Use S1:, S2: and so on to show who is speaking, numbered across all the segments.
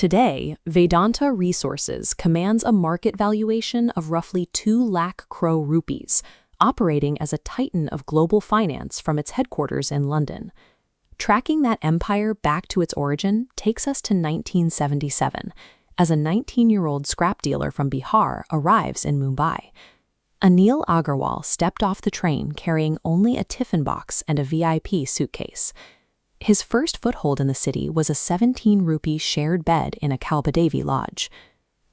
S1: Today, Vedanta Resources commands a market valuation of roughly 2 lakh crore rupees, operating as a titan of global finance from its headquarters in London. Tracking that empire back to its origin takes us to 1977, as a 19-year-old scrap dealer from Bihar arrives in Mumbai. Anil Agarwal stepped off the train carrying only a tiffin box and a VIP suitcase. His first foothold in the city was a 17-rupee shared bed in a Kalbadevi lodge.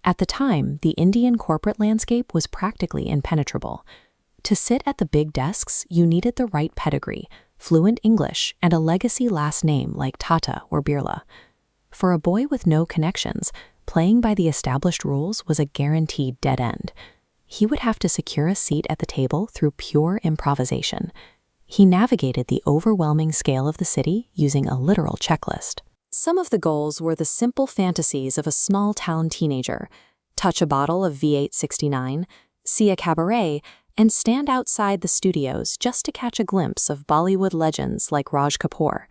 S1: At the time, the Indian corporate landscape was practically impenetrable. To sit at the big desks, you needed the right pedigree, fluent English, and a legacy last name like Tata or Birla. For a boy with no connections, playing by the established rules was a guaranteed dead end. He would have to secure a seat at the table through pure improvisation. He navigated the overwhelming scale of the city using a literal checklist. Some of the goals were the simple fantasies of a small-town teenager: touch a bottle of V869, see a cabaret, and stand outside the studios just to catch a glimpse of Bollywood legends like Raj Kapoor.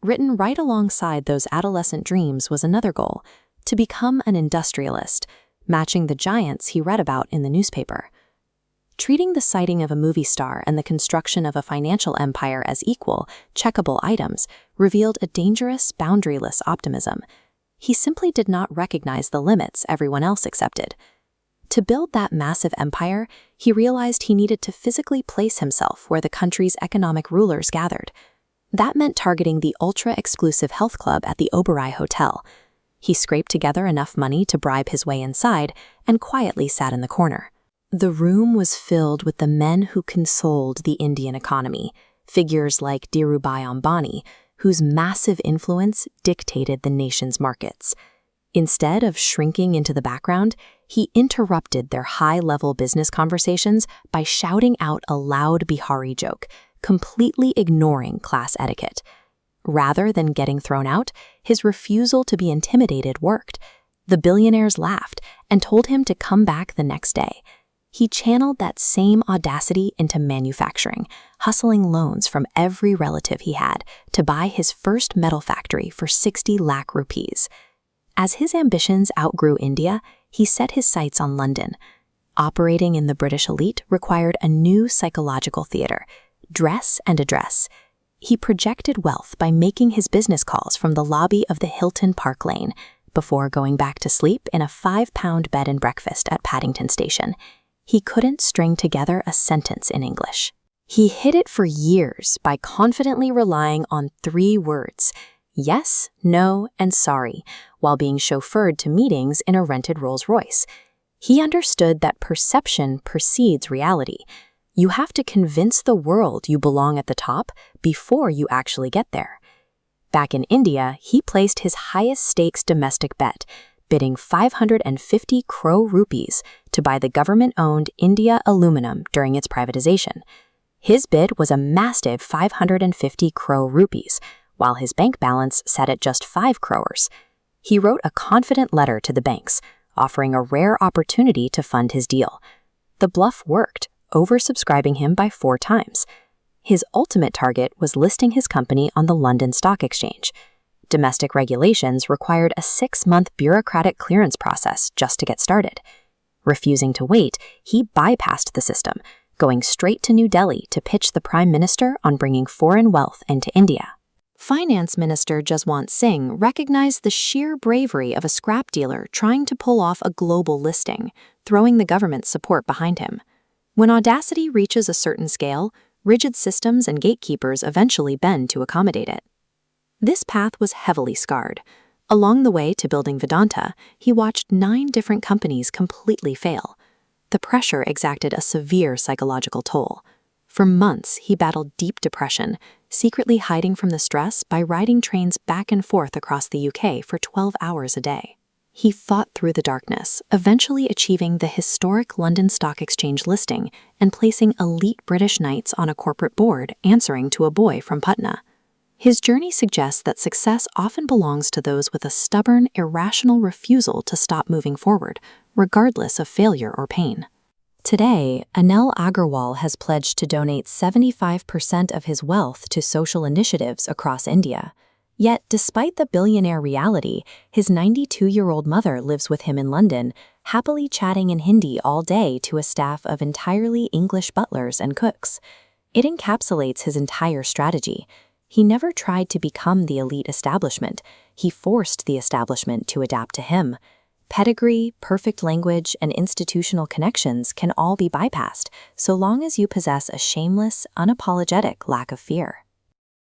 S1: Written right alongside those adolescent dreams was another goal: to become an industrialist, matching the giants he read about in the newspaper. Treating the sighting of a movie star and the construction of a financial empire as equal, checkable items revealed a dangerous, boundaryless optimism. He simply did not recognize the limits everyone else accepted. To build that massive empire, he realized he needed to physically place himself where the country's economic rulers gathered. That meant targeting the ultra-exclusive health club at the Oberoi Hotel. He scraped together enough money to bribe his way inside and quietly sat in the corner. The room was filled with the men who consoled the Indian economy, figures like Dhirubhai Ambani, whose massive influence dictated the nation's markets. Instead of shrinking into the background, he interrupted their high-level business conversations by shouting out a loud Bihari joke, completely ignoring class etiquette. Rather than getting thrown out, his refusal to be intimidated worked. The billionaires laughed and told him to come back the next day. He channeled that same audacity into manufacturing, hustling loans from every relative he had to buy his first metal factory for 60 lakh rupees. As his ambitions outgrew India, he set his sights on London. Operating in the British elite required a new psychological theater: dress and address. He projected wealth by making his business calls from the lobby of the Hilton Park Lane, before going back to sleep in a £5 bed and breakfast at Paddington Station. He couldn't string together a sentence in English. He hid it for years by confidently relying on 3 words: yes, no, and sorry, while being chauffeured to meetings in a rented Rolls-Royce. He understood that perception precedes reality. You have to convince the world you belong at the top before you actually get there. Back in India, he placed his highest stakes domestic bet, bidding 550 crore rupees to buy the government-owned India Aluminum during its privatization. His bid was a massive 550 crore rupees, while his bank balance sat at just 5 crores. He wrote a confident letter to the banks, offering a rare opportunity to fund his deal. The bluff worked, oversubscribing him by 4 times. His ultimate target was listing his company on the London Stock Exchange. Domestic regulations required a 6-month bureaucratic clearance process just to get started. Refusing to wait, he bypassed the system, going straight to New Delhi to pitch the Prime Minister on bringing foreign wealth into India. Finance Minister Jaswant Singh recognized the sheer bravery of a scrap dealer trying to pull off a global listing, throwing the government's support behind him. When audacity reaches a certain scale, rigid systems and gatekeepers eventually bend to accommodate it. This path was heavily scarred. Along the way to building Vedanta, he watched 9 different companies completely fail. The pressure exacted a severe psychological toll. For months, he battled deep depression, secretly hiding from the stress by riding trains back and forth across the UK for 12 hours a day. He fought through the darkness, eventually achieving the historic London Stock Exchange listing and placing elite British knights on a corporate board answering to a boy from Patna. His journey suggests that success often belongs to those with a stubborn, irrational refusal to stop moving forward, regardless of failure or pain. Today, Anil Agarwal has pledged to donate 75% of his wealth to social initiatives across India. Yet, despite the billionaire reality, his 92-year-old mother lives with him in London, happily chatting in Hindi all day to a staff of entirely English butlers and cooks. It encapsulates his entire strategy. He never tried to become the elite establishment. He forced the establishment to adapt to him. Pedigree, perfect language, and institutional connections can all be bypassed, so long as you possess a shameless, unapologetic lack of fear.